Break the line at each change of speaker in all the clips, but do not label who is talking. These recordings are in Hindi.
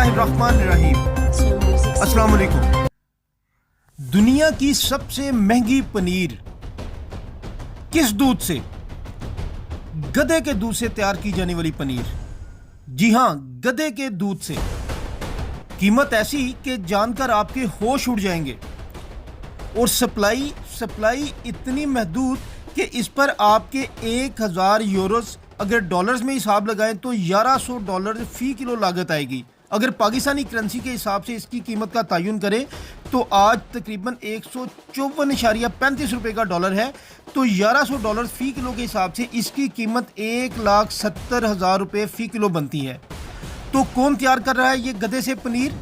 बिस्मिल्लाहिर्रहमानिर्रहीम। अस्सलाम वालेकुम। दुनिया की सबसे महंगी पनीर किस दूध से? गधे के दूध से तैयार की जाने वाली पनीर। जी हां, गधे के दूध से। कीमत ऐसी कि जानकर आपके होश उड़ जाएंगे। और सप्लाई इतनी महदूद कि इस पर आपके 1000 यूरोस अगर डॉलर्स में हिसाब लगाएं तो $1100 फी किलो लागत आएगी। अगर पाकिस्तानी करेंसी के हिसाब से इसकी कीमत का तयन करें तो आज तकरीबन 154.35 रुपये का डॉलर है, तो $1100 फी किलो के हिसाब से इसकी कीमत 1,70,000 रुपये फी किलो बनती है। तो कौन तैयार कर रहा है ये गधे से पनीर,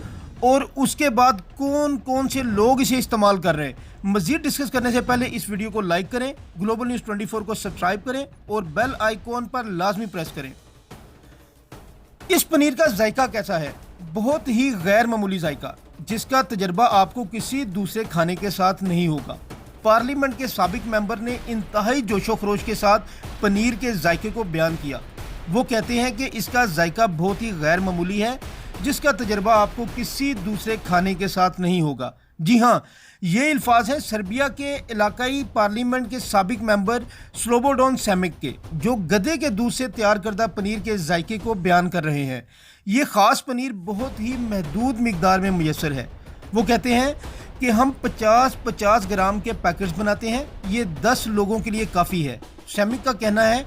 और उसके बाद कौन कौन से लोग इसे इस्तेमाल कर रहे हैं? मजीद डिस्कस करने से पहले इस वीडियो को लाइक करें, ग्लोबल न्यूज़ 24 को सब्सक्राइब करें और बेल आइकॉन पर लाजमी प्रेस करें। इस पनीर का जायका कैसा है? बहुत ही गैर मामूली जायका, जिसका तजर्बा आपको किसी दूसरे खाने के साथ नहीं होगा। पार्लियामेंट के साबिक मेंबर ने इंतहाई जोशो खरोश के साथ पनीर के जायके को बयान किया। वो कहते हैं कि इसका जायका बहुत ही गैर मामूली है, जिसका तजर्बा आपको किसी दूसरे खाने के साथ नहीं होगा। जी हाँ, ये अल्फाज हैं सर्बिया के इलाकाई पार्लियामेंट के साबिक मेंबर स्लोबोडन सेमिक के, जो गधे के दूध से तैयार करदा पनीर के जायके को बयान कर रहे हैं। ये ख़ास पनीर बहुत ही महदूद मिकदार में मुयस्सर है। वो कहते हैं कि हम 50-50 ग्राम के पैकेट्स बनाते हैं, ये 10 लोगों के लिए काफ़ी है। सेमिक का कहना है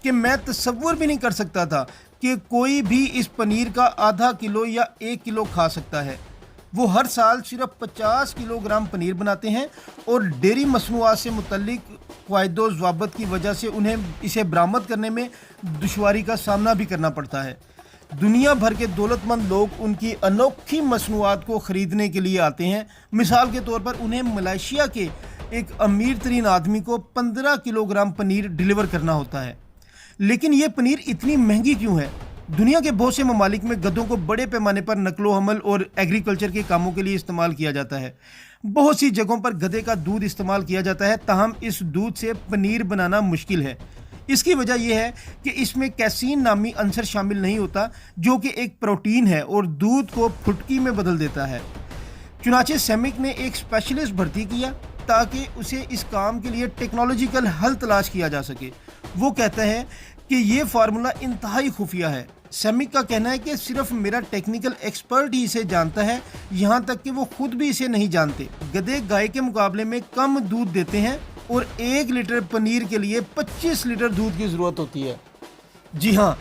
कि मैं तसव्वुर भी नहीं कर सकता था कि कोई भी इस पनीर का आधा किलो या 1 किलो खा सकता है। वो हर साल सिर्फ 50 किलोग्राम पनीर बनाते हैं और डेयरी मसनूआत से मुतल्लिक क़वाइदो ज़वाबित की वजह से उन्हें इसे बरामद करने में दुश्वारी का सामना भी करना पड़ता है। दुनिया भर के दौलतमंद लोग उनकी अनोखी मसनूआत को ख़रीदने के लिए आते हैं। मिसाल के तौर पर उन्हें मलेशिया के एक अमीर तरीन आदमी को 15 किलोग्राम पनीर डिलीवर करना होता है। लेकिन ये पनीर इतनी महंगी क्यों है? दुनिया के बहुत से ममालिक में गधों को बड़े पैमाने पर नकलो हमल और एग्रीकल्चर के कामों के लिए इस्तेमाल किया जाता है। बहुत सी जगहों पर गधे का दूध इस्तेमाल किया जाता है, ताहम इस दूध से पनीर बनाना मुश्किल है। इसकी वजह यह है कि इसमें कैसीन नामी अंसर शामिल नहीं होता, जो कि एक प्रोटीन है और दूध को फुटकी में बदल देता है। चुनाचे सेमिक ने एक स्पेशलिस्ट भर्ती किया ताकि उसे इस काम के लिए टेक्नोलॉजिकल हल तलाश किया जा सके। वो कहता है कि ये फार्मूला इंतहाई खुफिया है। सेमिक का कहना है कि सिर्फ मेरा टेक्निकल एक्सपर्ट ही इसे जानता है, यहाँ तक कि वो खुद भी इसे नहीं जानते। गधे गाय के मुकाबले में कम दूध देते हैं और 1 लीटर पनीर के लिए 25 लीटर दूध की ज़रूरत होती है। जी हाँ,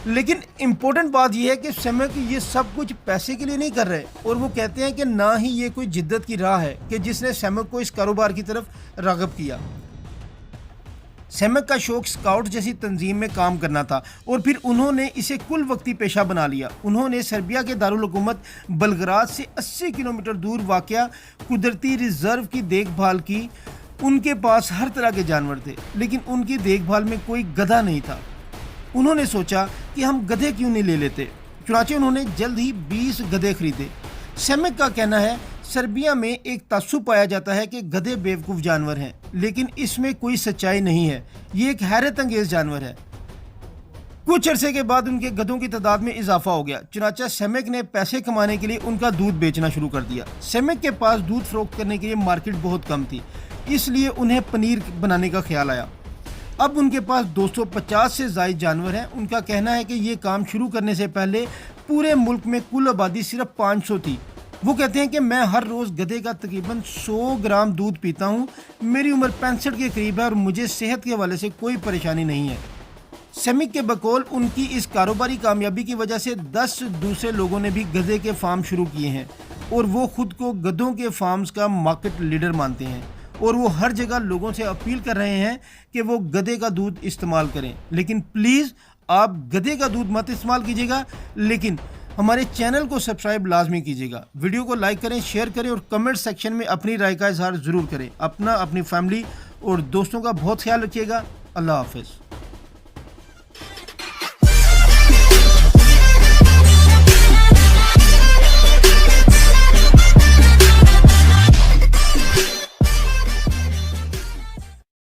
लेकिन इम्पोर्टेंट बात यह है कि सेमिक ये सब कुछ पैसे के लिए नहीं कर रहे, और वो कहते हैं कि ना ही ये कोई जिद्दत की राह है कि जिसने सेमिक को इस कारोबार की तरफ राग़िब किया। सेमिक का शौक स्काउट जैसी तंजीम में काम करना था और फिर उन्होंने इसे कुल वक्ती पेशा बना लिया। उन्होंने सर्बिया के दारुल हुकूमत बलग्राद से 80 किलोमीटर दूर वाक़या कुदरती रिजर्व की देखभाल की। उनके पास हर तरह के जानवर थे, लेकिन उनकी देखभाल में कोई गधा नहीं था। उन्होंने सोचा कि हम गधे क्यों नहीं ले लेते। चुनाचे उन्होंने जल्द ही 20 गधे खरीदे। सेमिक का कहना है सर्बिया में एक तासुब पाया जाता है कि गधे बेवकूफ़ जानवर हैं, लेकिन इसमें कोई सच्चाई नहीं है। ये एक हैरत अंगेज जानवर है। कुछ अरसे के बाद उनके गधों की तादाद में इजाफा हो गया। चुनाचा सेमिक ने पैसे कमाने के लिए उनका दूध बेचना शुरू कर दिया। सेमिक के पास दूध फरोख्त करने के लिए मार्केट बहुत कम थी, इसलिए उन्हें पनीर बनाने का ख्याल आया। अब उनके पास 250 से ज़ायद जानवर हैं। उनका कहना है कि ये काम शुरू करने से पहले पूरे मुल्क में कुल आबादी सिर्फ 500 थी। वो कहते हैं कि मैं हर रोज़ गधे का तकरीबन 100 ग्राम दूध पीता हूँ। मेरी उम्र 65 के करीब है और मुझे सेहत के हवाले से कोई परेशानी नहीं है। सेमिक के बकौल उनकी इस कारोबारी कामयाबी की वजह से 10 दूसरे लोगों ने भी गधे के फार्म शुरू किए हैं और वो खुद को गधों के फार्म्स का मार्केट लीडर मानते हैं, और वो हर जगह लोगों से अपील कर रहे हैं कि वो गधे का दूध इस्तेमाल करें। लेकिन प्लीज़ आप गधे का दूध मत इस्तेमाल कीजिएगा, लेकिन हमारे चैनल को सब्सक्राइब लाजमी कीजिएगा। वीडियो को लाइक करें, शेयर करें और कमेंट सेक्शन में अपनी राय का इजहार ज़रूर करें। अपनी फैमिली और दोस्तों का बहुत ख्याल रखिएगा। अल्लाह हाफ़िज़।